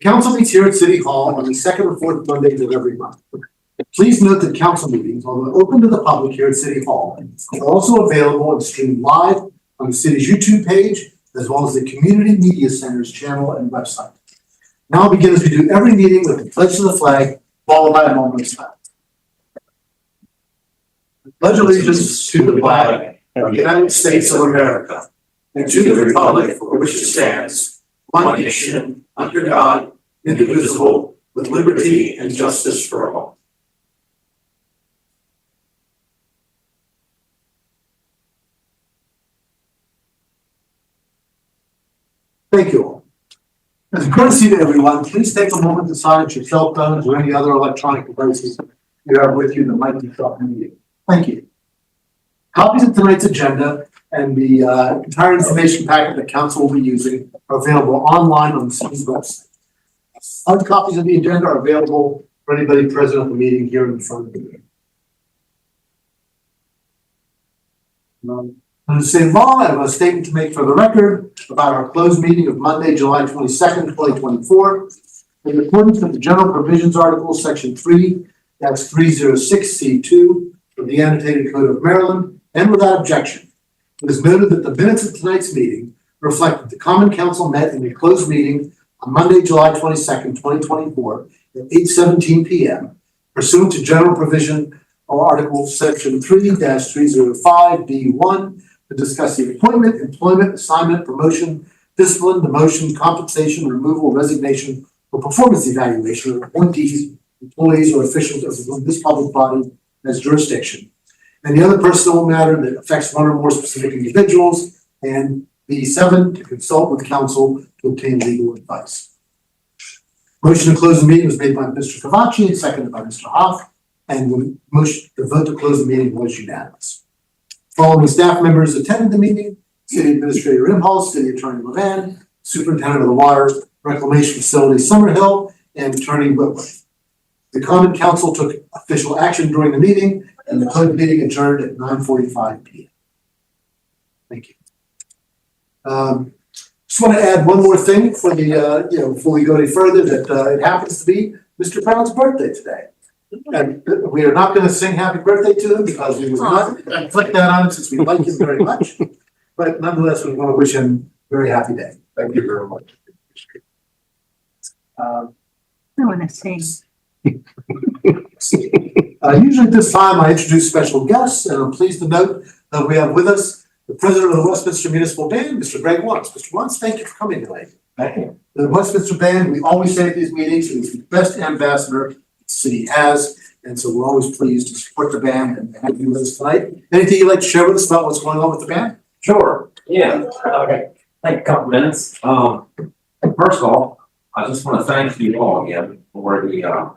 Council meets here at City Hall on the second or fourth Mondays of every month. Please note that council meetings, although open to the public here at City Hall, are also available and streamed live on the city's YouTube page, as well as the Community Media Center's channel and website. Now I'll begin as we do every meeting with the pledge to the flag, followed by a moment of silence. Pledge allegiance to the flag of the United States of America and to the republic for which it stands, one nation, under God, indivisible, with liberty and justice for all. Thank you all. As a courtesy to everyone, please take a moment to silence your cell phones or any other electronic devices you have with you that might disrupt the meeting. Thank you. Copies of tonight's agenda and the entire information packet that council will be using are available online on the city's website. Hard copies of the agenda are available for anybody present at the meeting here in front of the meeting. Under the same law, I have a statement to make for the record about our closed meeting of Monday, July 22nd, 2024. In accordance with the general provisions article, section 3-306C2 of the annotated code of Maryland, and without objection, it is noted that the minutes of tonight's meeting reflect that the common council met in a closed meeting on Monday, July 22nd, 2024 at 8:17 p.m. pursuant to general provision or article section 3-305B1 to discuss the appointment, employment, assignment, promotion, discipline, demotion, compensation, removal, resignation, or performance evaluation of appointees, employees, or officials of this public body as jurisdiction, and the other personal matter that affects one or more specific individuals, and B7, to consult with counsel to obtain legal advice. Motion to close the meeting was made by Mr. Cavacci and seconded by Mr. Hoff, and the vote to close the meeting was unanimous. Following staff members attended the meeting: City Administrator Imhoff, City Attorney Levan, Superintendent of the Water Reclamation Facility Summerhill, and Attorney Whitworth. The Common Council took official action during the meeting, and the closed meeting adjourned at 9:45 p.m. Thank you. Just want to add one more thing for the before we go any further, that it happens to be Mr. Brown's birthday today. And we are not going to sing happy birthday to him because we will not inflict that on him since we like him very much. But nonetheless, we want to wish him a very happy day. Thank you very much. I want to sing. Usually at this time, I introduce special guests, and I'm pleased to note that we have with us the president of the Westminster Municipal Band, Mr. Greg Wantz. Mr. Wantz, thank you for coming tonight. Thank you. The Westminster Band, we always say at these meetings, is the best ambassador the city has, and so we're always pleased to support the band and have you with us tonight. Anything you'd like to share with us about what's going on with the band? Sure. Yeah. Okay. Take a couple minutes. First of all, I just want to thank you all again for the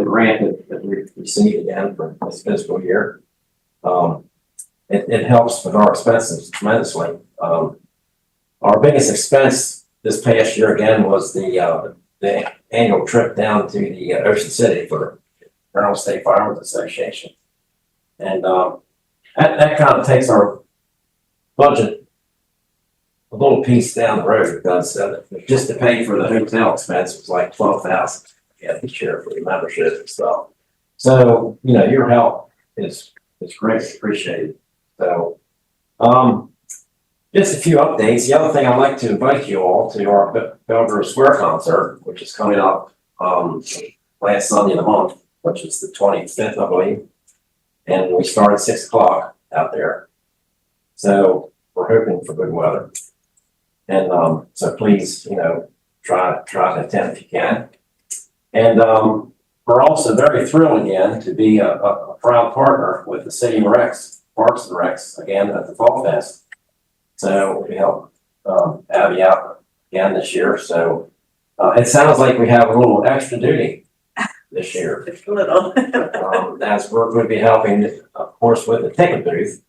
grant that we received again for this fiscal year. It helps with our expenses tremendously. Our biggest expense this past year again was the annual trip down to the Ocean City for Carroll State Firemen's Association, and that kind of takes our budget a little piece down the road, because just to pay for the hotel expense was like $12,000 this year for the membership and stuff. So your help is greatly appreciated. So just a few updates. The other thing, I'd like to invite you all to our Belgrove Square concert, which is coming up last Sunday of the month, which is the 25th, I believe. And we start at 6 o'clock out there. So we're hoping for good weather. And so please, try to attend if you can. And we're also very thrilled again to be a proud partner with the City Parks and Recs again at the Fall Fest. So we help Abby out again this year. So it sounds like we have a little extra duty this year. Just a little. As we're going to be helping, of course, with the ticket booth,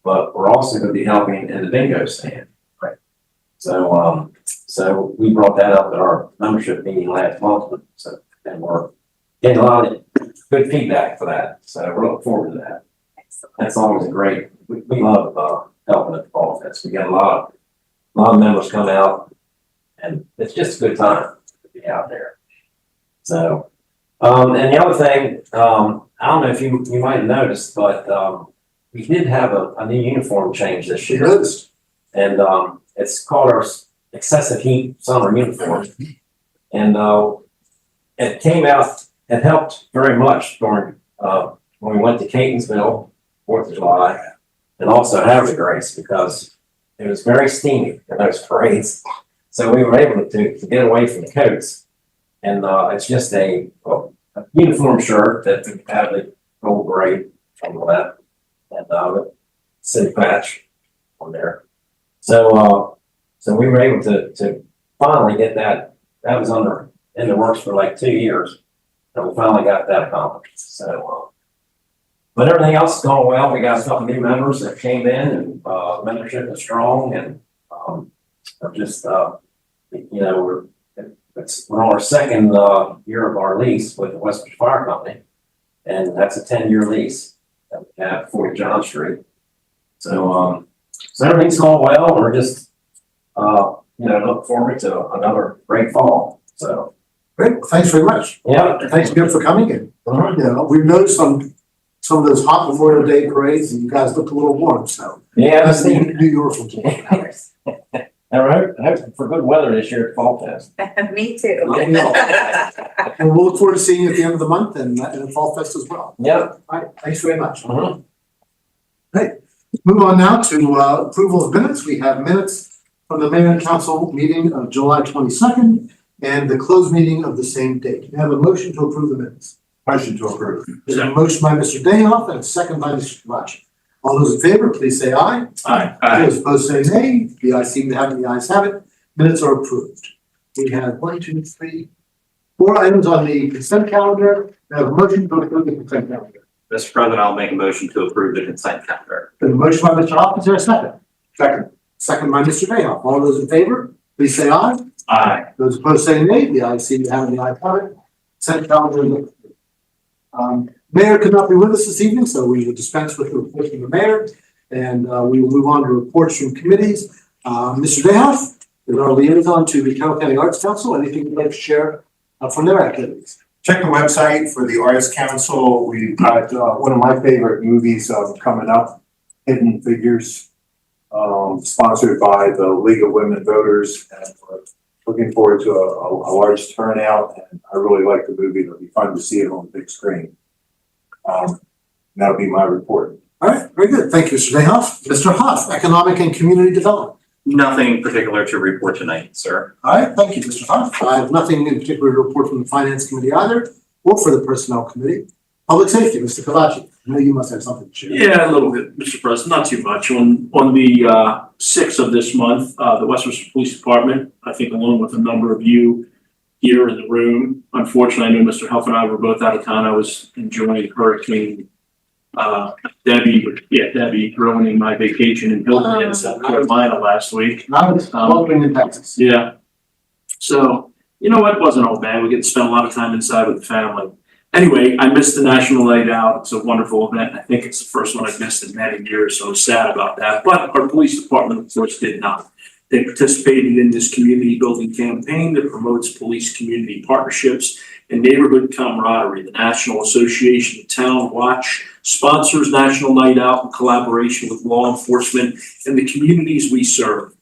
but we're also going to be helping in the bingo stand. Right. So we brought that up at our membership meeting last month. So, and we're getting a lot of good feedback for that. So we're looking forward to that. That's always a great. We love helping at the Fall Fest. We got a lot of members come out, and it's just a good time to be be out there. So, and the other thing, I don't know if you might have noticed, but, we did have a new uniform change this You year. noticed? And, it's called our excessive heat summer uniform. And, it came out, it helped very much during, when we went to Catonsville, 4th of July, and also Havre Grace, because it was very steamy in those parades. So we were able to get away from the coats. And, it's just a uniform shirt that we have the gold gray on the left and, city patch on there. So, so we were able to finally get that. That was in the works for like 2 years, and we finally got that accomplished. So, but everything else is going well. We got a couple new members that came in, and membership is strong, and we're just you know we're on our second year of our lease with the Westminster Fire Company, and that's a 10-year lease that we have 40 John Street. So so everything's going well. We're just look forward to another great fall. So Great, thanks very much. yeah, Thanks again for coming in. We've noticed on some of those hot Memorial Day parades, and you guys look a little warm, so. yeah, That's that's the the. New York. All right, I hope for good weather this year at Fall Fest. Me too. And we'll look forward to seeing you at the end of the month and at Fall Fest as well. Yep. All right, thanks very much. Mhm. Move on now to approval of minutes. We have minutes from the mayor and council meeting of July 22nd and the closed meeting of the same date. May I have a motion to approve the minutes? Motion to approve. There's a motion by Mr. Dayhoff and a second by Mr. Kavachi. All those in favor, please say aye. Aye. Those opposed say nay. The ayes seem to have it, the ayes have it. Minutes are approved. We have 1, 2, 3, 4 items on the consent calendar. We have a motion to approve the consent calendar. Mr. President, I'll make a motion to approve the consent calendar. There's a motion by Mr. Hoff. Is there a second? Second. Second by Mr. Dayhoff. All those in favor, please say aye. Aye. Those opposed say nay. The ayes seem to have it, the ayes have it. Consent calendar is approved. Mayor could not be with us this evening, so we will dispense with the report from the mayor, and we will move on to reports from committees. Mr. Dayhoff is our liaison to the Carroll County Arts Council. Anything you'd like to share from their activities? Check the website for the Arts Council. We've got one of my favorite movies coming up, Hidden Figures, sponsored by the League of Women Voters, and we're looking forward to a large turnout. And I really like the movie. It'll be fun to see it on the big screen. That'll be my report. All right, very good. Thank you, Mr. Dayhoff. Mr. Hoff, Economic and Community Development. Nothing particular to report tonight, sir. All right, thank you, Mr. Hoff. I have nothing in particular to report from the Finance Committee either, or for the Personnel Committee. Public Safety, Mr. Kavachi. I know you must have something to share. Yeah, a little bit, Mr. President, not too much. On the 6th of this month, the Westminster Police Department, I think along with a number of you here in the room, unfortunately, I know Mr. Huff and I were both out of town. I was enjoying Hurricane Debbie ruining my vacation in Hilton in South Carolina last week. Now it's welcoming in Texas. Yeah. So, you know what? It wasn't all bad. We get to spend a lot of time inside with the family. Anyway, I missed the National Night Out. It's a wonderful event. I think it's the first one I've missed in many years, so I'm sad about that. But our police department, of course, did not. They participated in this community building campaign that promotes police community partnerships and neighborhood camaraderie. The National Association of Town Watch sponsors National Night Out in collaboration with law enforcement and the communities we serve.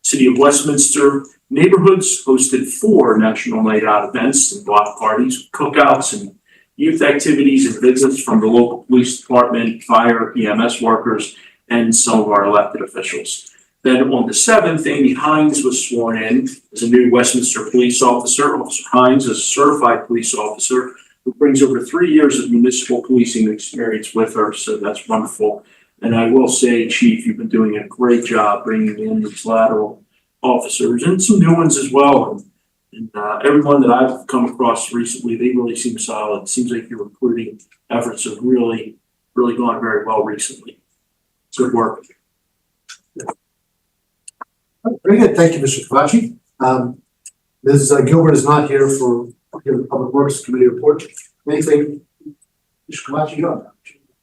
City of Westminster neighborhoods hosted 4 National Night Out events and block parties, cookouts, and youth activities and visits from the local police department, fire, EMS workers, and some of our elected officials. Then on the 7th, Amy Hines was sworn in as a new Westminster police officer. Officer Hines is a certified police officer who brings over 3 years of municipal policing experience with her, so that's wonderful. And I will say, Chief, you've been doing a great job bringing in these lateral officers and some new ones as well. And everyone that I've come across recently, they really seem solid. It seems like your recruiting efforts have really gone very well recently. Good work. Very good. Thank you, Mr. Kavachi. Ms. Gilbert is not here for the Public Works Committee report. Anything, Mr. Kavachi, you have?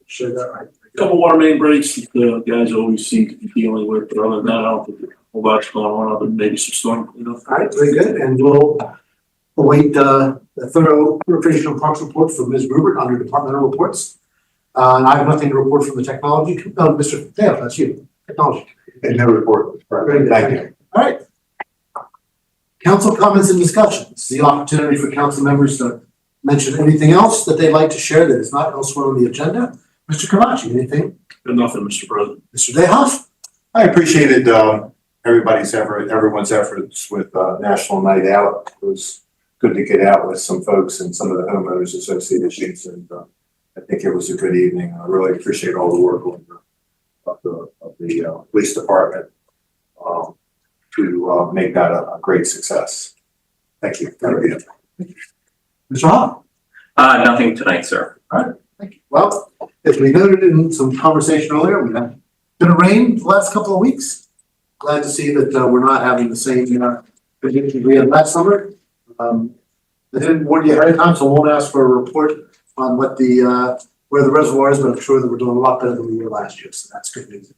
Share that right. Couple water main breaks that the guys always seem to be dealing with, but other than that, I don't think there's a whole lot's going on other than maybe some storm cleanup. All right, very good. And we'll await a thorough recreation and parks report from Ms. Rupert under departmental reports. And I have nothing to report from the technology, Mr. Dale, that's you, technology. And no report. Very good. Thank you. All right. Council comments and discussions, the opportunity for council members to mention anything else that they'd like to share that is not elsewhere on the agenda. Mr. Kamachi, anything? Nothing, Mr. President. Mr. Dehoff? I appreciated, everyone's efforts with, National Night Out. It was good to get out with some folks and some of the homeowners associations, and, I think it was a good evening. I really appreciate all the work of the police department, to, make that a great success. Thank you. Have a good evening. Mr. Hall? Nothing tonight, sir. Thank you. Well, as we noted in some conversation earlier, we have been a rain the last couple of weeks. Glad to see that we're not having the same conditions we had last summer. I didn't warn you ahead of time, so I won't ask for a report on what where the reservoir is, but I'm sure that we're doing a lot better than we were last year, so that's good news.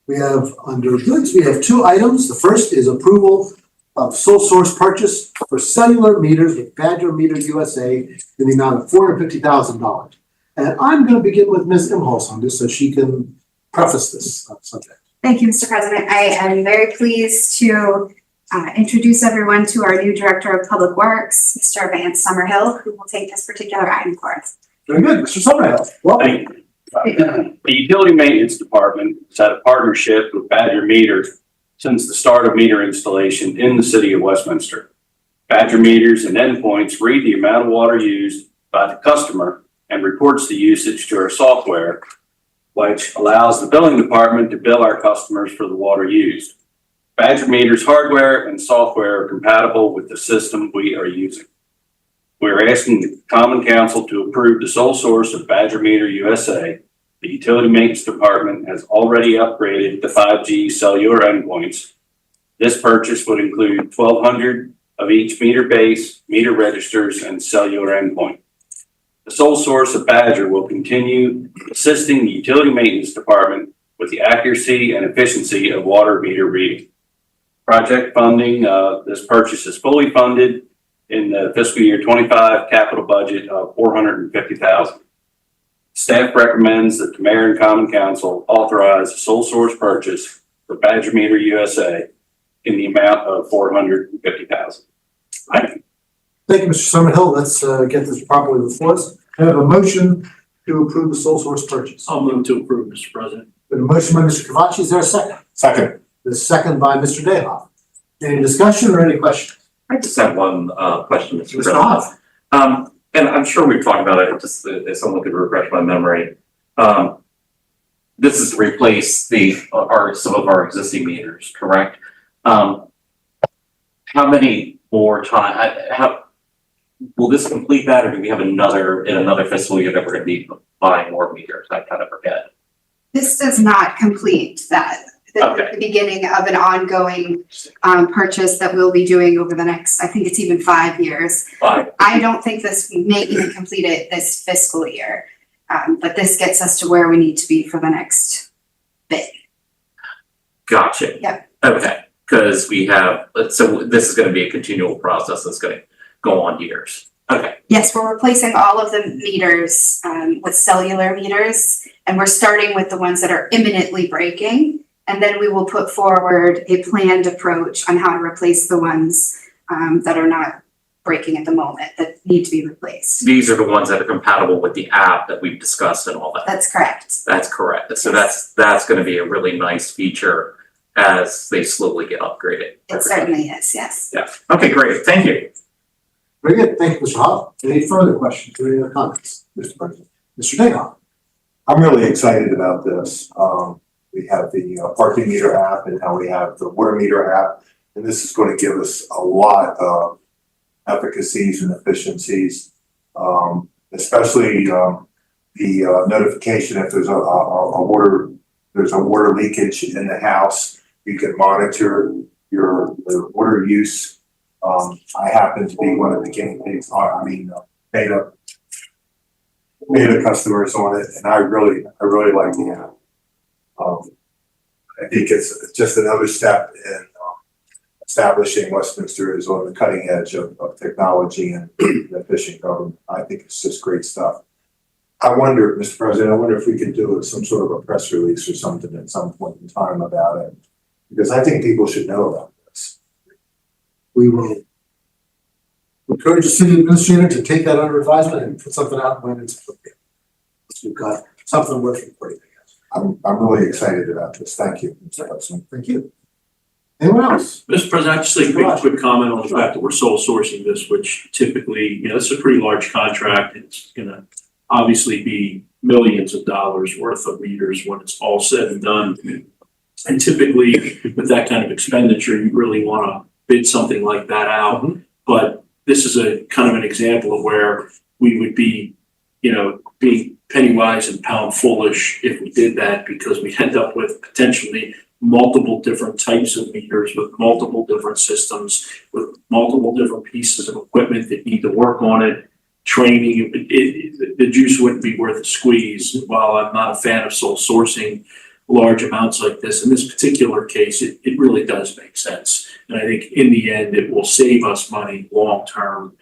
We have under goods, we have two items. The first is approval of sole source purchase for cellular meters with Badger Meter USA in the amount of $450,000. And I'm going to begin with Ms. Imholz on this so she can preface this subject. Thank you, Mr. President. I am very pleased to introduce everyone to our new Director of Public Works, Mr. Vance Summerhill, who will take this particular item for us. Very good, Mr. Summerhill. Welcome. Thank you. The Utility Maintenance Department has had a partnership with Badger Meter since the start of meter installation in the city of Westminster. Badger meters and endpoints read the amount of water used by the customer and reports the usage to our software, which allows the billing department to bill our customers for the water used. Badger meters hardware and software are compatible with the system we are using. We're asking the Common Council to approve the sole source of Badger Meter USA. The Utility Maintenance Department has already upgraded the 5G cellular endpoints. This purchase would include 1,200 of each meter base, meter registers, and cellular endpoint. The sole source of Badger will continue assisting the Utility Maintenance Department with the accuracy and efficiency of water meter reading. Project funding, this purchase is fully funded in the fiscal year 25 capital budget of $450,000. Staff recommends that the Mayor and Common Council authorize a sole source purchase for Badger Meter USA in the amount of $450,000. Thank you, Mr. Summerhill. Let's get this properly before us. I have a motion to approve the sole source purchase. I'll move to approve, Mr. President. A motion by Mr. Kavachi. Is there a second? Second. The second by Mr. Dehoff. Any discussion or any questions? I just have one question, Mr. Mr. President. Hoff? And I'm sure we've talked about it, just if someone could refresh my memory. This is to replace some of our existing meters, correct? How many more will this complete that, or do we have in another fiscal year that we're gonna be buying more meters? I kind of forget. This does not complete that. Okay. The beginning of an ongoing purchase that we'll be doing over the next, I think it's even 5 years. Fine. I don't think this may even complete it this fiscal year, but this gets us to where we need to be for the next bit. Gotcha. Yep. Okay, because so this is gonna be a continual process that's gonna go on years. Okay. Yes, we're replacing all of the meters with cellular meters, and we're starting with the ones that are imminently breaking. And then we will put forward a planned approach on how to replace the ones that are not breaking at the moment, that need to be replaced. These are the ones that are compatible with the app that we've discussed and all that. That's correct. That's correct. So Yes. that's gonna be a really nice feature as they slowly get upgraded. It certainly is, yes. Yeah. Okay, great. Thank you. Very good. Thank you, Mr. Hoff. Any further questions or any other comments? Mr. President. Mr. Dehoff? I'm really excited about this. We have the parking meter app, and now we have the water meter app, and this is going to give us a lot of efficacies and efficiencies, especially the notification if there's a water leakage in the house. You can monitor your water use. I happen to be one of the guinea pigs. Beta customers on it, and I really like the app. I think it's just another step in establishing Westminster is on the cutting edge of technology and efficient government. I think it's just great stuff. I wonder, Mr. President, I wonder if we could do some sort of a press release or something at some point in time about it, because I think people should know about this. We will encourage the city administrator to take that under advisement and put something out when it's appropriate. So we've got something worth reporting, I guess. I'm really excited about this. Thank you, Mr. President. Thank you. Anyone else? Mr. President, I'd just like to make a quick comment on the fact that we're sole sourcing this, which typically, it's a pretty large contract. It's gonna obviously be millions of dollars worth of meters when it's all said and done. And typically, with that kind of expenditure, you really wanna bid something like that out. But this is a kind of an example of where we would be, being penny wise and pound foolish if we did that, because we end up with potentially multiple different types of meters with multiple different systems, with multiple different pieces of equipment that need to work on it, training. The juice wouldn't be worth the squeeze. While I'm not a fan of sole sourcing large amounts like this, in this particular case, it really does make sense. And I think in the end, it will save us money long term.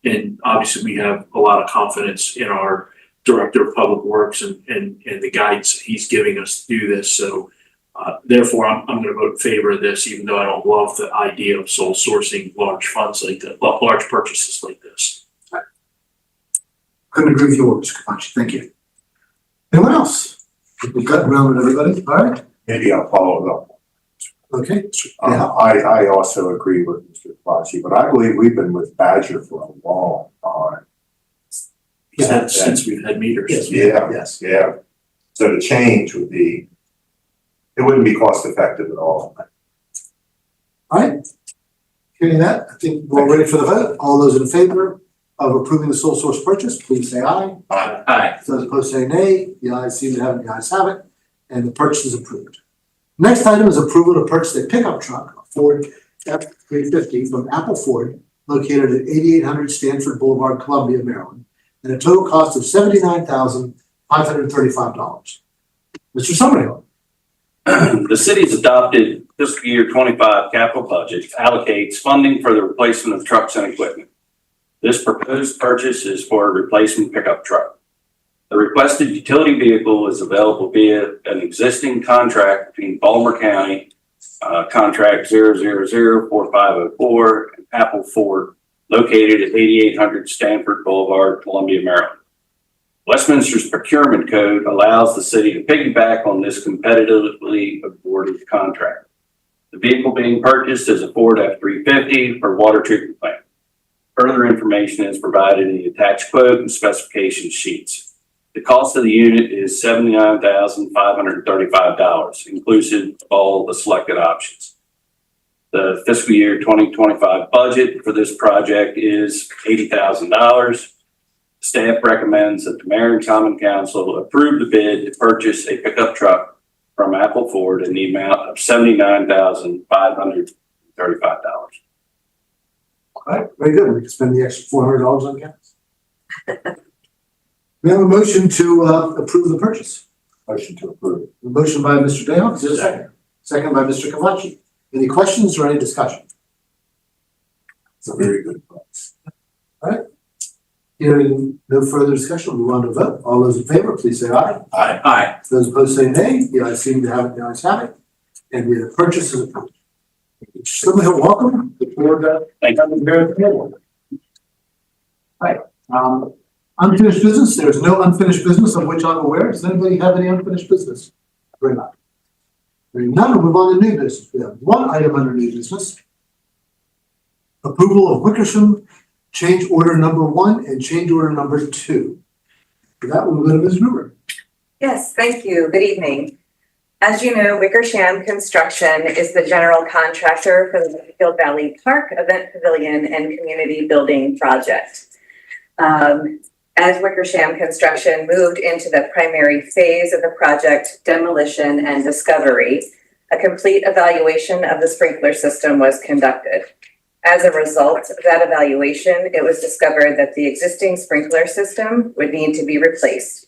And obviously, we have a lot of confidence in our Director of Public Works and the guidance he's giving us to do this. So therefore, I'm going to vote in favor of this, even though I don't love the idea of sole sourcing large funds like that, large purchases like this. Couldn't agree with you more, Mr. Kapachi. Thank you. Anyone else? We've gotten around with everybody. All right. Maybe I'll follow it up. Okay. I also agree with Mr. Kapachi, but I believe we've been with Badger for a long time. Since we've had meters. Yes. Yeah. So the change would be, it wouldn't be cost effective at all. All right. Hearing that, I think we're ready for the vote. All those in favor of approving the sole source purchase, please say aye. Aye. Those opposed say nay. The ayes seem to have it, the ayes have it, and the purchase is approved. Next item is approval to purchase a pickup truck, a Ford F-350 from Apple Ford, located at 8800 Stanford Boulevard, Columbia, Maryland, at a total cost of $79,535. Mr. Summerhill. The city's adopted fiscal year 25 capital budget allocates funding for the replacement of trucks and equipment. This proposed purchase is for a replacement pickup truck. The requested utility vehicle is available via an existing contract between Baltimore County, contract 0004504, and Apple Ford, located at 8800 Stanford Boulevard, Columbia, Maryland. Westminster's procurement code allows the city to piggyback on this competitively awarded contract. The vehicle being purchased is a Ford F-350 for water treatment plant. Further information is provided in the attached quote and specification sheets. The cost of the unit is $79,535, inclusive of all the selected options. The fiscal year 2025 budget for this project is $80,000. Staff recommends that the Mayor and Common Council approve the bid to purchase a pickup truck from Apple Ford in the amount of $79,535. All right, very good. We can spend the extra $400 on gas. We have a motion to approve the purchase. Motion to approve. A motion by Mr. Dayhoff. Is there a second? Second by Mr. Kavachi. Any questions or any discussion? It's a very good price. Hearing no further discussion, we'll move on to vote. All those in favor, please say aye. Aye. Those opposed say nay. The ayes seem to have it, the ayes have it. And the purchase is approved. Summerhill, welcome. The board, Thank you. Unfinished business. There is no unfinished business of which I'm aware. Does anybody have any unfinished business? Very much. Hearing none, we'll move on to new business. We have one item under new business. Approval of Wickersham change order number 1 and change order number 2. For that, we'll go to Ms. Gruber. Yes, thank you. Good evening. As you know, Wickersham Construction is the general contractor for the Field Valley Park Event Pavilion and Community Building Project. As Wickersham Construction moved into the primary phase of the project, demolition and discovery, a complete evaluation of the sprinkler system was conducted. As a result of that evaluation, it was discovered that the existing sprinkler system would need to be replaced.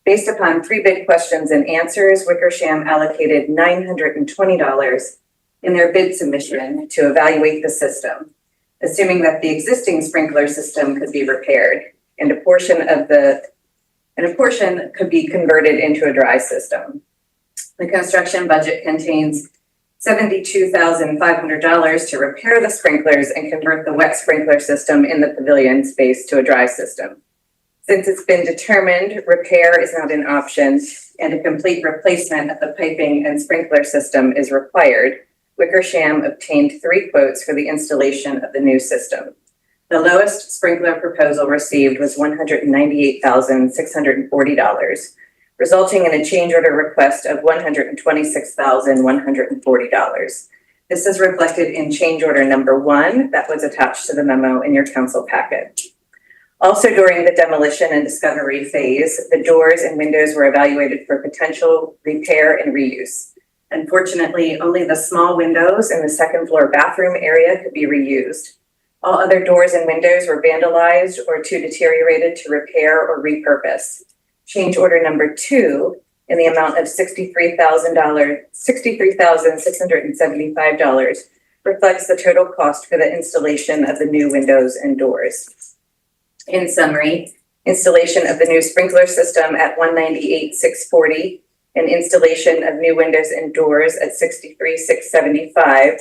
Based upon pre-bid questions and answers, Wickersham allocated $920 in their bid submission to evaluate the system, assuming that the existing sprinkler system could be repaired and a portion could be converted into a dry system. The construction budget contains $72,500 to repair the sprinklers and convert the wet sprinkler system in the pavilion space to a dry system. Since it's been determined repair is not an option and a complete replacement of the piping and sprinkler system is required, Wickersham obtained 3 quotes for the installation of the new system. The lowest sprinkler proposal received was $198,640, resulting in a change order request of $126,140. This is reflected in change order number 1 that was attached to the memo in your council packet. Also, during the demolition and discovery phase, the doors and windows were evaluated for potential repair and reuse. Unfortunately, only the small windows in the second floor bathroom area could be reused. All other doors and windows were vandalized or too deteriorated to repair or repurpose. Change order number 2 in the amount of $63,675 reflects the total cost for the installation of the new windows and doors. In summary, installation of the new sprinkler system at $198,640 and installation of new windows and doors at $63,675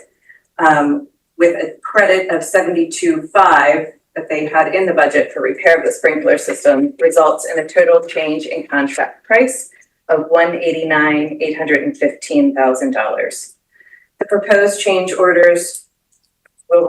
with a credit of $72,500 that they had in the budget for repair of the sprinkler system results in a total change in contract price of $189,815,000. The proposed change orders will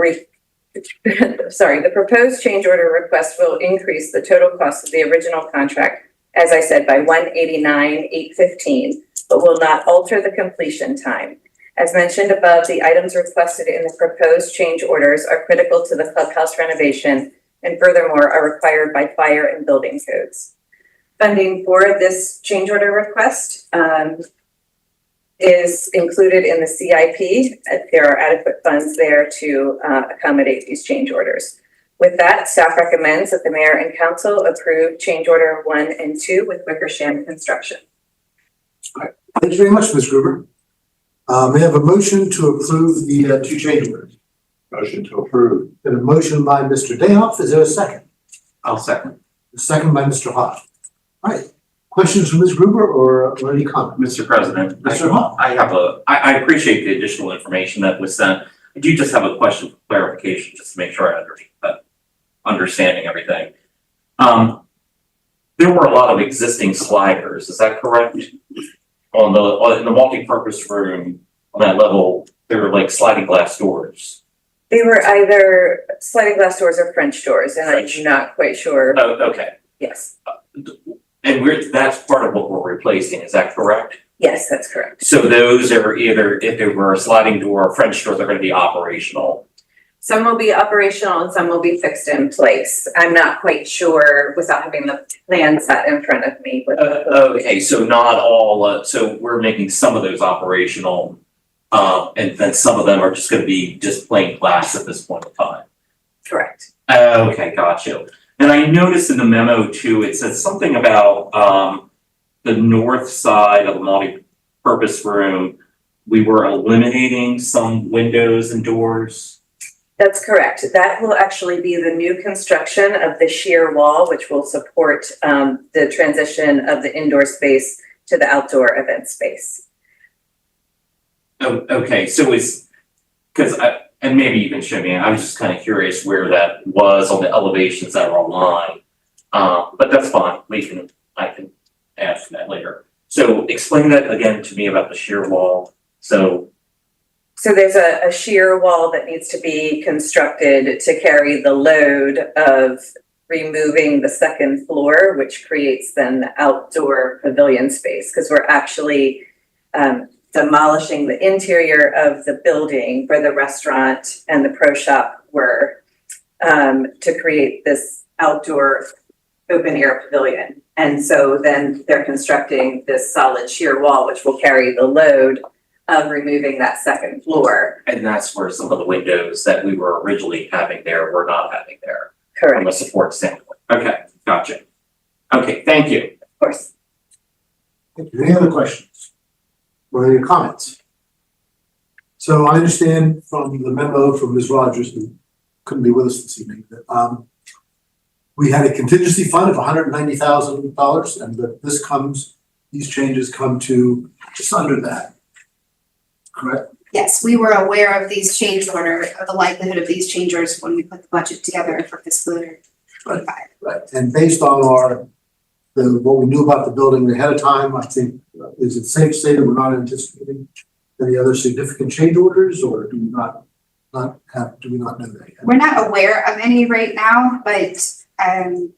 the proposed change order request will increase the total cost of the original contract, as I said, by $189,815, but will not alter the completion time. As mentioned above, the items requested in the proposed change orders are critical to the clubhouse renovation and furthermore are required by fire and building codes. Funding for this change order request is included in the CIP. There are adequate funds there to accommodate these change orders. With that, staff recommends that the mayor and council approve change order 1 and 2 with Wickersham Construction. All right. Thank you very much, Ms. Gruber. May I have a motion to approve the 2 change orders? Motion to approve. Got a motion by Mr. Dayhoff. Is there a second? I'll second. A second by Mr. Hott. All right. Questions from Ms. Gruber or any comments? Mr. President, Mr. Hott. I appreciate the additional information that was sent. I do just have a question for clarification, just to make sure I understanding everything. There were a lot of existing sliders, is that correct? In the multi-purpose room, on that level, there were like sliding glass doors. They were either sliding glass doors or French doors, and I'm not quite sure. Oh, okay. Yes. And that's part of what we're replacing, is that correct? Yes, that's correct. So those are either, if they were a sliding door or French door, they're gonna be operational. Some will be operational and some will be fixed in place. I'm not quite sure without having the plan set in front of me. Okay, so not all, so we're making some of those operational, and then some of them are just gonna be just plain glass at this point in time. Correct. Okay, gotcha. And I noticed in the memo too, it said something about, the north side of the multi-purpose room, we were eliminating some windows and doors. That's correct. That will actually be the new construction of the sheer wall, which will support the transition of the indoor space to the outdoor event space. Oh, okay, so and maybe you can show me, I was just kind of curious where that was on the elevations that are online. But that's fine, I can ask that later. So explain that again to me about the sheer wall. So there's a sheer wall that needs to be constructed to carry the load of removing the second floor, which creates then the outdoor pavilion space, because we're actually demolishing the interior of the building where the restaurant and the pro shop were to create this outdoor open air pavilion. And so then they're constructing this solid sheer wall, which will carry the load of removing that second floor. and that's where some of the windows that we were originally having there were not having there Correct, from a support standpoint. Okay, gotcha. Okay, thank you. of course. Thank you. Any other questions? Or any comments? So I understand from the memo from Ms. Rogers, who couldn't be with us this evening, that we had a contingency fund of $190,000, and that these changes come to just under that. Correct? Yes, we were aware of these change order, of the likelihood of these change orders when we put the budget together for fiscal year 25. Right. And based on what we knew about the building ahead of time, I think, is it safe to say that we're not anticipating any other significant change orders, or do we not know that yet? We're not aware of any right now, but it's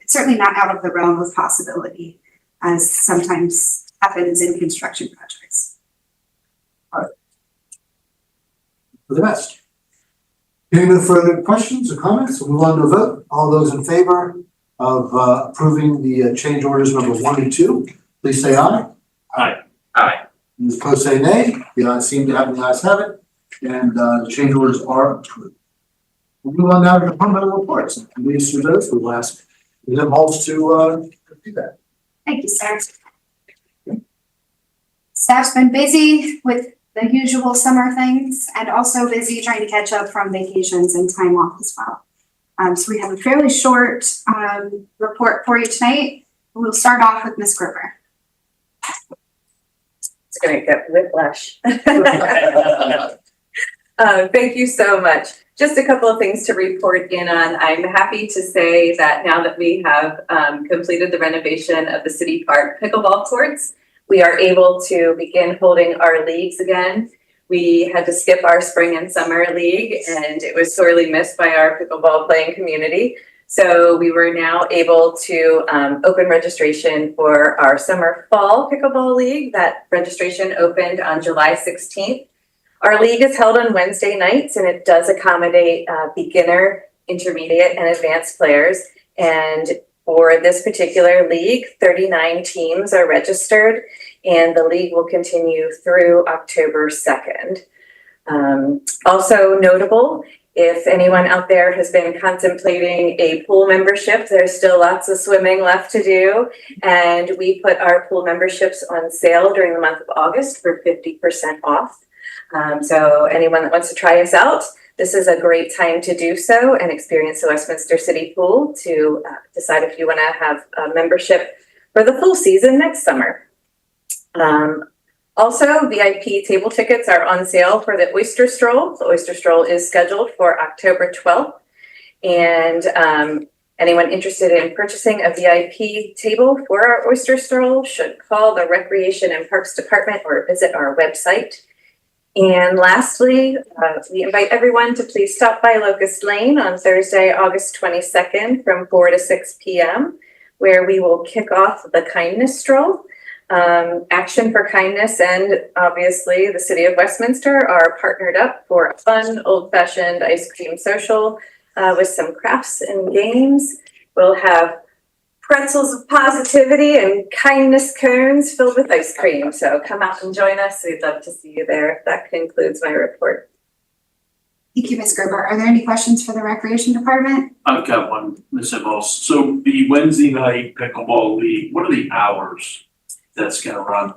certainly not out of the realm of possibility, as sometimes happens in construction projects. For the best. Any no further questions or comments? We'll move on to a vote. All those in favor of approving the change orders number 1 and 2, please say aye. Aye. Those opposed say nay. The ayes seem to have, the ayes have it, and the change orders are approved. We'll move on now to departmental reports. And these through those, we'll ask Ms. Halls to do that. Thank you, sir. Staff's been busy with the usual summer things and also busy trying to catch up from vacations and time off as well. So we have a fairly short report for you tonight. We'll start off with Ms. Gerber. It's gonna get whiplash. Thank you so much. Just a couple of things to report in on. I'm happy to say that now that we have completed the renovation of the city park pickleball courts, we are able to begin holding our leagues again. We had to skip our spring and summer league, and it was sorely missed by our pickleball playing community. So we were now able to open registration for our summer fall pickleball league. That registration opened on July 16th. Our league is held on Wednesday nights, and it does accommodate beginner, intermediate, and advanced players. And for this particular league, 39 teams are registered, and the league will continue through October 2nd. Also notable, if anyone out there has been contemplating a pool membership, there's still lots of swimming left to do. And we put our pool memberships on sale during the month of August for 50% off. So anyone that wants to try us out, this is a great time to do so and experience the Westminster City Pool to decide if you want to have a membership for the full season next summer. Also, VIP table tickets are on sale for the Oyster Stroll. The Oyster Stroll is scheduled for October 12th. And anyone interested in purchasing a VIP table for our Oyster Stroll should call the Recreation and Parks Department or visit our website. And lastly, we invite everyone to please stop by Locust Lane on Thursday, August 22nd from 4 to 6 p.m., where we will kick off the Kindness Stroll. Action for Kindness and obviously the City of Westminster are partnered up for a fun, old-fashioned ice cream social with some crafts and games. We'll have pretzels of positivity and kindness cones filled with ice cream. So come out and join us. We'd love to see you there. That concludes my report. Thank you, Ms. Gerber. Are there any questions for the Recreation Department? I've got one, Ms. Voss. So the Wednesday night pickleball league, what are the hours that's gonna run?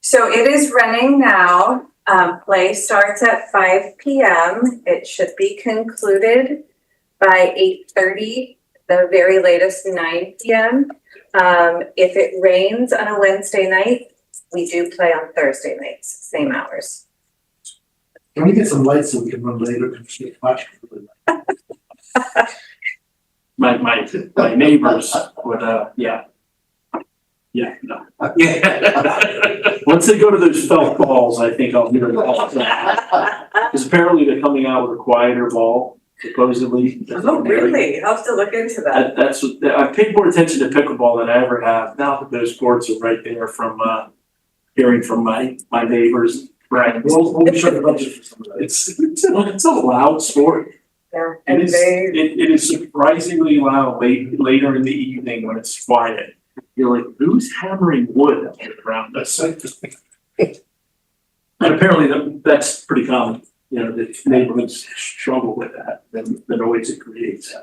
So it is running now. Play starts at 5 p.m. It should be concluded by 8:30, the very latest 9 p.m. If it rains on a Wednesday night, we do play on Thursday nights, same hours. Can we get some lights so we can run later? My neighbors would, yeah. Yeah, no. Yeah. Once they go to those felt balls, I think I'll hear it all. Because apparently they're coming out with a quieter ball, supposedly. Oh, really? I'll have to look into that. That's what, I paid more attention to pickleball than I ever have. Now that those courts are right there from, hearing from my neighbors. Right. We'll be sure to budget for some of that. It's a loud sport. Yeah. It And is, it is surprisingly loud later in the evening when it's quiet. You're like, who's hammering wood up here around us? And apparently that's pretty common, you know, the neighborhoods struggle with that, the noise it creates.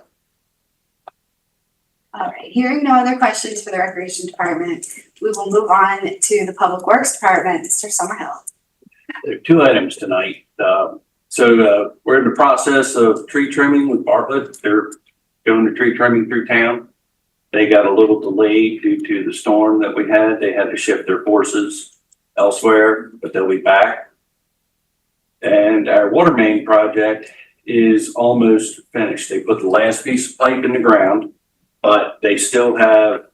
All right, hearing no other questions for the Recreation Department, we will move on to the Public Works Department, Mr. Summerhill. There are two items tonight. We're in the process of tree trimming with Bartlett. They're doing the tree trimming through town. They got a little delayed due to the storm that we had. They had to shift their forces elsewhere, but they'll be back. And our water main project is almost finished. They put the last piece of pipe in the ground, but they still have,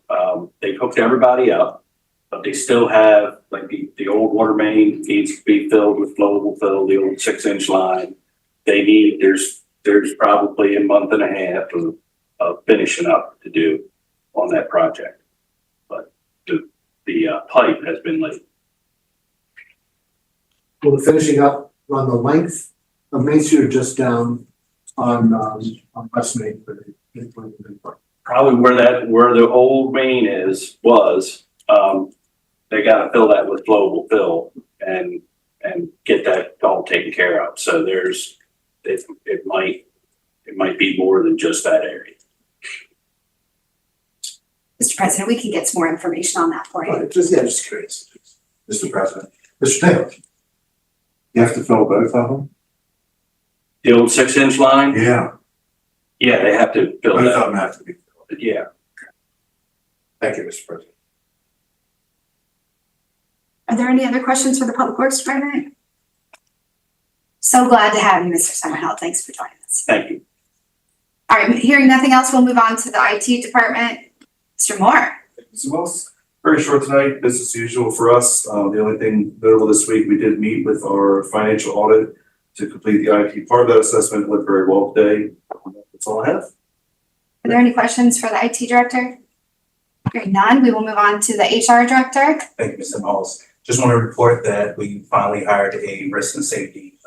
they've hooked everybody up, but they still have, like, the old water main needs to be filled with flowable fill, the old 6-inch line. There's probably a month and a half of finishing up to do on that project. But the pipe has been laid. Will the finishing up run the length of Main Street or just down on West Main? Probably where the old main was, they gotta fill that with flowable fill and get that all taken care of. So it might be more than just that area. Mr. President, we can get some more information on that for you. Just curious. Mr. President, Mr. Taylor? you have to fill both of them? The old 6-inch line, Yeah, yeah, they have to fill both of that. them have to be filled. Yeah. Thank you, Mr. President. Are there any other questions for the Public Works Department? So glad to have you, Mr. Summerhill. Thanks for joining us. Thank you. All right, hearing nothing else, we'll move on to the IT department. Mr. Moore. So most very short tonight, business as usual for us. The only thing notable this week, we did meet with our financial audit to complete the IT part of that assessment. It went very well today. That's all I have. Are there any questions for the IT director? Hearing none, we will move on to the HR director. Thank you, Mr. Halls. Just want to report that we finally hired a risk and safety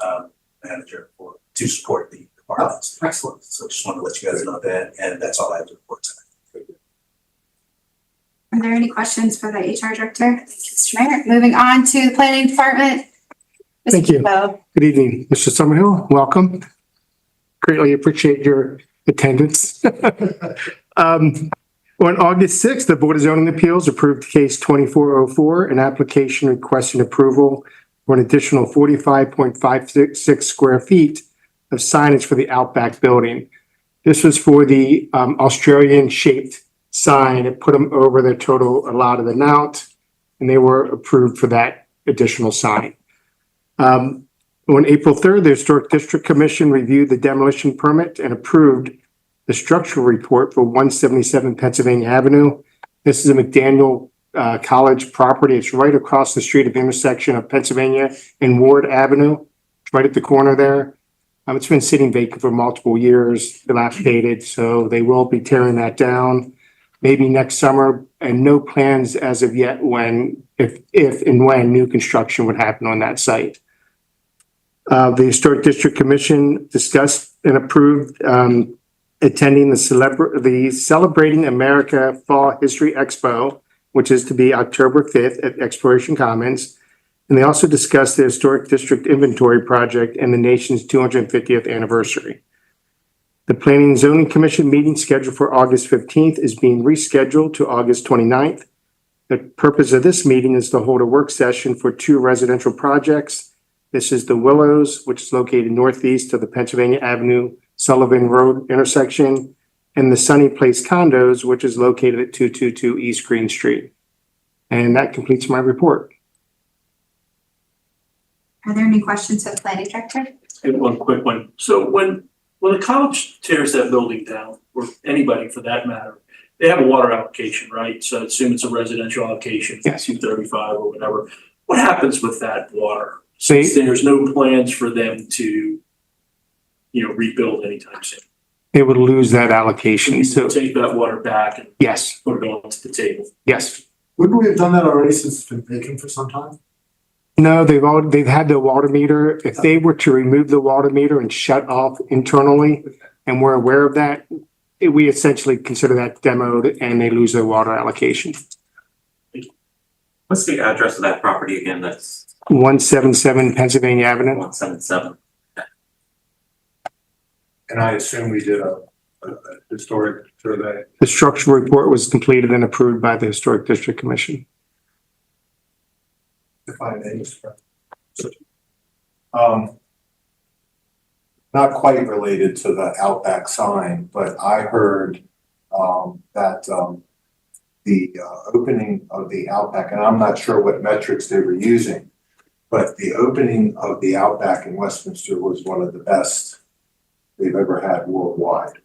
manager to support the department. Excellent. So just want to let you guys know that, and that's all I have to report tonight. Are there any questions for the HR director? Mr. Mayor, moving on to the planning department. Mr. Thank you. Bo. Good evening, Mr. Summerhill. Welcome. Greatly appreciate your attendance. On August 6th, the Board of Zoning Appeals approved case 2404, an application requesting approval for an additional 45.56 square feet of signage for the Outback building. This was for the Australian shaped sign. It put them over the total allowed and out, and they were approved for that additional sign. On April 3rd, the Historic District Commission reviewed the demolition permit and approved the structural report for 177 Pennsylvania Avenue. This is a McDaniel College property. It's right across the street at the intersection of Pennsylvania and Ward Avenue. It's right at the corner there. It's been sitting vacant for multiple years, dilapidated, so they will be tearing that down maybe next summer, and no plans as of yet if and when new construction would happen on that site. The Historic District Commission discussed and approved attending the Celebrating America Fall History Expo, which is to be October 5th at Exploration Commons. And they also discussed the Historic District Inventory Project and the nation's 250th anniversary. The Planning and Zoning Commission meeting scheduled for August 15th is being rescheduled to August 29th. The purpose of this meeting is to hold a work session for 2 residential projects. This is the Willows, which is located northeast of the Pennsylvania Avenue Sullivan Road intersection, and the Sunny Place condos, which is located at 222 East Green Street. And that completes my report. Are there any questions for the planning director? I have one quick one. So when the college tears that building down, or anybody for that matter, they have a water allocation, right? So I assume it's a residential allocation, Yes. 235 or whatever. What happens with that water? So Since there's no plans for them to, rebuild anytime soon. they would lose that allocation. You So take that water back and yes, put it onto the table. yes. Wouldn't we have done that already since it's been vacant for some time? No, they've had the water meter. If they were to remove the water meter and shut off internally, and we're aware of that, we essentially consider that demoed and they lose their water allocation. What's the address of that property again? That's 177 Pennsylvania Avenue. 177. And I assume we did a historic survey. The structural report was completed and approved by the Historic District Commission. Define names. Not quite related to the Outback sign, but I heard, that, the, opening of the Outback, and I'm not sure what metrics they were using, but the opening of the Outback in Westminster was one of the best they've ever had worldwide.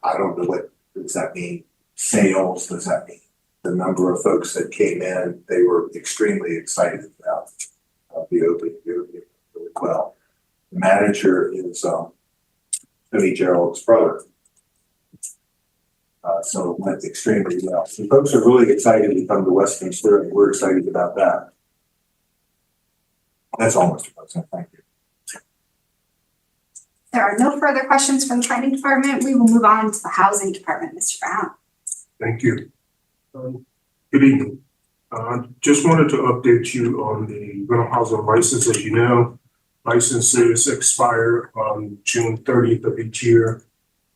I don't know what, does that mean sales? Does that mean the number of folks that came in? They were extremely excited about the opening. They were doing really well. The manager is Tony Gerald's brother. So it went extremely well. So folks are really excited to come to Westminster, and we're excited about that. That's all, Mr. President. Thank you. There are no further questions from the planning department. We will move on to the housing department. Mr. Brown. Thank you. Good evening. Just wanted to update you on the rental housing license. As you know, licenses expire on June 30th of each year.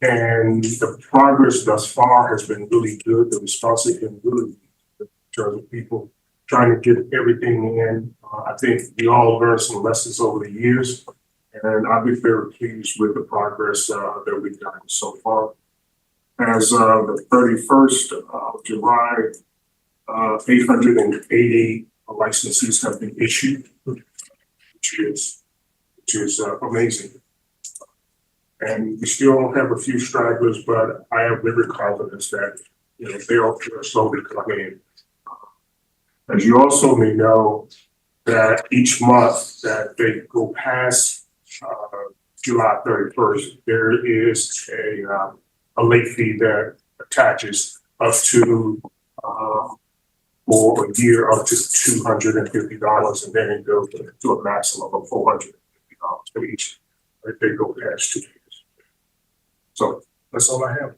And the progress thus far has been really good. The response has been really good in terms of people trying to get everything in. I think we all learned some lessons over the years, and I've been very pleased with the progress that we've gotten so far. As of the 31st of July, 880 licenses have been issued, which is amazing. And we still have a few stragglers, but I have every confidence that they're slowly coming in. As you also may know, that each month that they go past July 31st, there is a late fee that attaches up to for a year up to $250, and then it goes to a maximum of $450 for each if they go past 2 years. So that's all I have.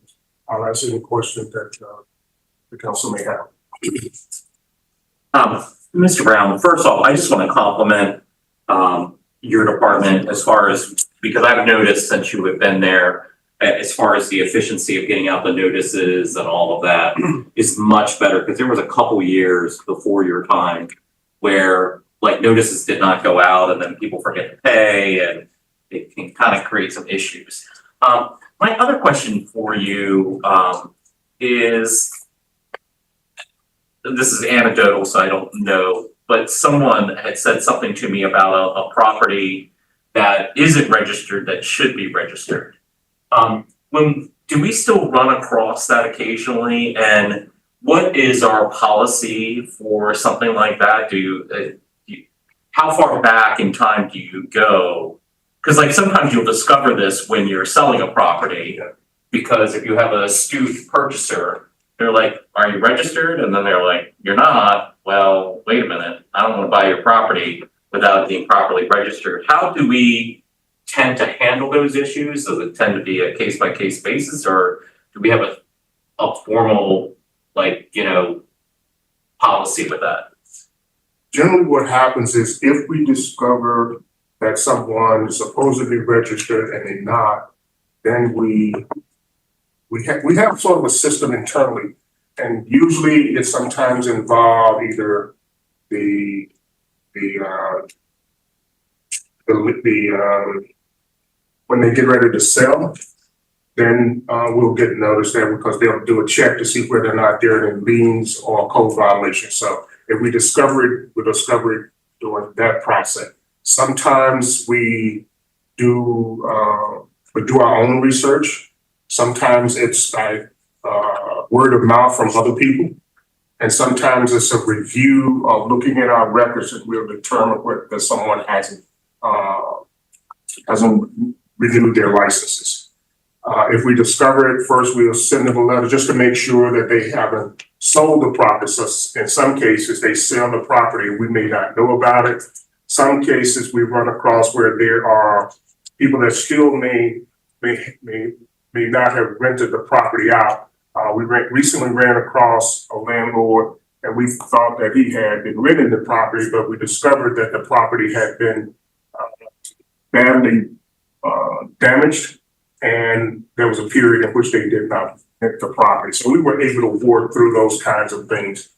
I'll answer any questions that the council may have. Mr. Brown, first off, I just want to compliment your department as far as, because I've noticed since you have been there, as far as the efficiency of getting out the notices and all of that is much better, because there was a couple years before your time where like notices did not go out and then people forget to pay, and it can kind of create some issues. My other question for you is, this is anecdotal, so I don't know, but someone had said something to me about a property that isn't registered that should be registered. Do we still run across that occasionally? And what is our policy for something like that? How far back in time do you go? Because like sometimes you'll discover this when you're selling a property, because if you have an astute purchaser, they're like, are you registered? And then they're like, you're not. Well, wait a minute. I don't want to buy your property without it being properly registered. How do we tend to handle those issues? Does it tend to be a case by case basis, or do we have a formal, policy with that? Generally what happens is if we discover that someone is supposedly registered and they're not, then we have sort of a system internally, and usually it sometimes involves either when they get ready to sell, then we'll get notice there because they'll do a check to see whether or not there are any liens or code violations. So if we discover it, we'll discover it during that process. Sometimes we do our own research. Sometimes it's like word of mouth from other people. And sometimes it's a review of looking at our records, and we'll determine whether someone hasn't renewed their licenses. If we discover it first, we'll send them a letter just to make sure that they haven't sold the property. So in some cases, they sell the property, we may not know about it. Some cases we run across where there are people that still may not have rented the property out. We recently ran across a landlord, and we thought that he had been renting the property, but we discovered that the property had been badly damaged, and there was a period in which they did not rent the property. So we were able to work through those kinds of things.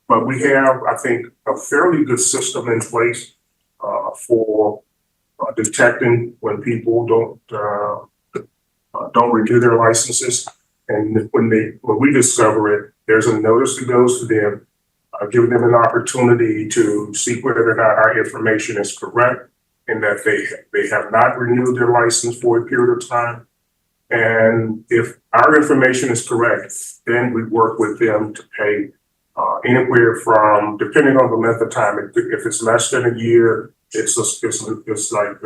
But we have, I think, a fairly good system in place. for detecting when people don't renew their licenses. And when we discover it, there's a notice that goes to them, giving them an opportunity to see whether or not our information is correct and that they have not renewed their license for a period of time. And if our information is correct, then we work with them to pay anywhere from, depending on the length of time, if it's less than a year, it's like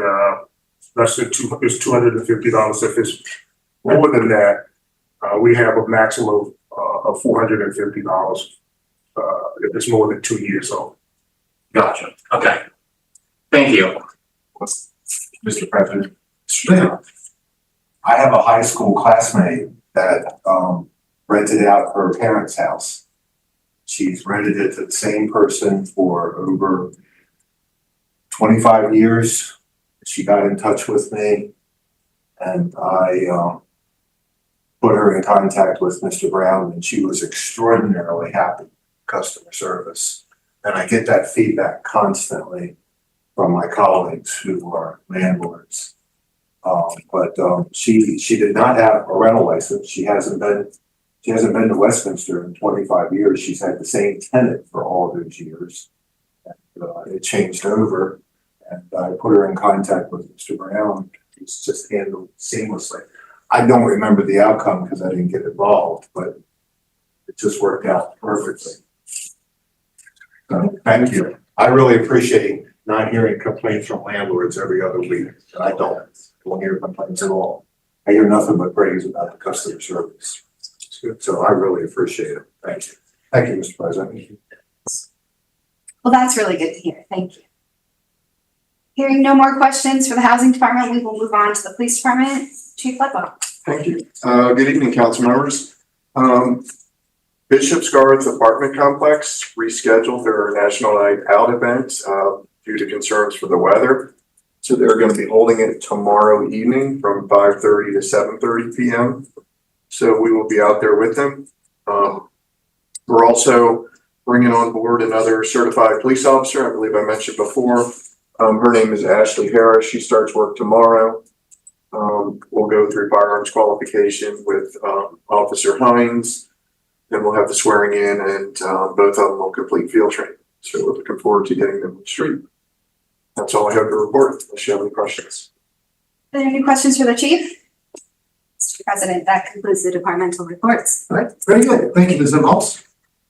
less than $250. If it's more than that, we have a maximum of $450 if it's more than 2 years old. Gotcha. Okay. Thank you. Mr. President. I have a high school classmate that rented out her parents' house. She's rented it to the same person for over 25 years. She got in touch with me and I put her in contact with Mr. Brown, and she was extraordinarily happy with customer service. And I get that feedback constantly from my colleagues who are landlords. But she did not have a rental license. She hasn't been to Westminster in 25 years. She's had the same tenant for all those years. And, it changed over, and I put her in contact with Mr. Brown. He's just handled seamlessly. I don't remember the outcome because I didn't get involved, but it just worked out perfectly. So, thank you. I really appreciate not hearing complaints from landlords every other week. And I don't hear complaints at all. I hear nothing but praise about the customer service. So I really appreciate it. Thank you. Thank you, Mr. President. Well, that's really good to hear. Thank you. Hearing no more questions for the housing department, we will move on to the police department. Chief Ledwell. Thank you. Good evening, council members. Bishop's Garth Apartment Complex rescheduled their National Night Out event due to concerns for the weather. So they're going to be holding it tomorrow evening from 5:30 to 7:30 p.m. So we will be out there with them. We're also bringing on board another certified police officer. I believe I mentioned before. Her name is Ashley Harris. She starts work tomorrow. We'll go through firearms qualification with Officer Hines. Then we'll have the swearing in, and both of them will complete field training. So we're looking forward to getting them on the street. That's all I have to report, unless you have any questions. Are there any questions for the chief? Mr. President, that concludes the departmental reports. All right, very good. Thank you, Ms. Ingalls.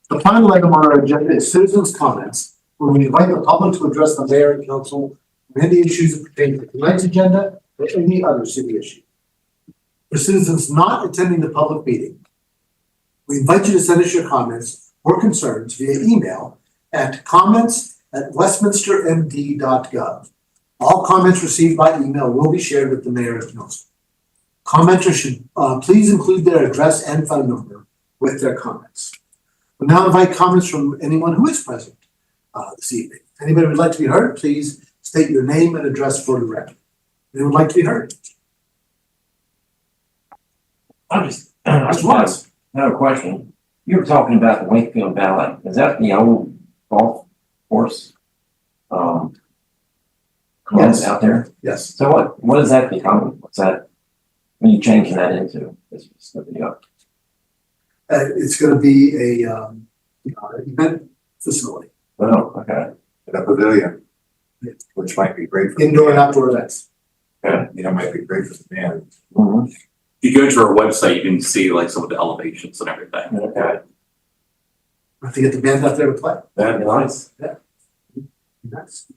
The final item on our agenda is citizens' comments, where we invite the public to address the mayor and council on any issues that pertain to tonight's agenda or any other city issue. For citizens not attending the public meeting, we invite you to send us your comments or concerns via email at comments@westminstermd.gov. All comments received by email will be shared with the mayor and council. Commenters should please include their address and phone number with their comments. We'll now invite comments from anyone who is present this evening. If anybody would like to be heard, please state your name and address for the record. Anyone would like to be heard? I just have a question. You were talking about the Wakefield Valley. Is that the old golf course? Yes, out there? Yes. So what is that becoming? What's that? What are you changing that into? It's going to be a event facility. Oh, okay. And a pavilion, which might be great for Indoor and outdoor events. Yeah, might be great for the band. Mm-hmm. If you go to our website, you can see like some of the elevations and everything. Okay. I have to get the band out there to play. That'd be nice. Yeah. Nice.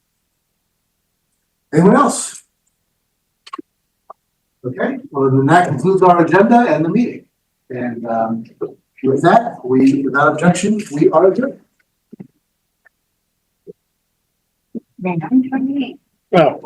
Anyone else? Okay, well, then that concludes our agenda and the meeting. And with that, without objection, we are adjourned. 9:28. Oh.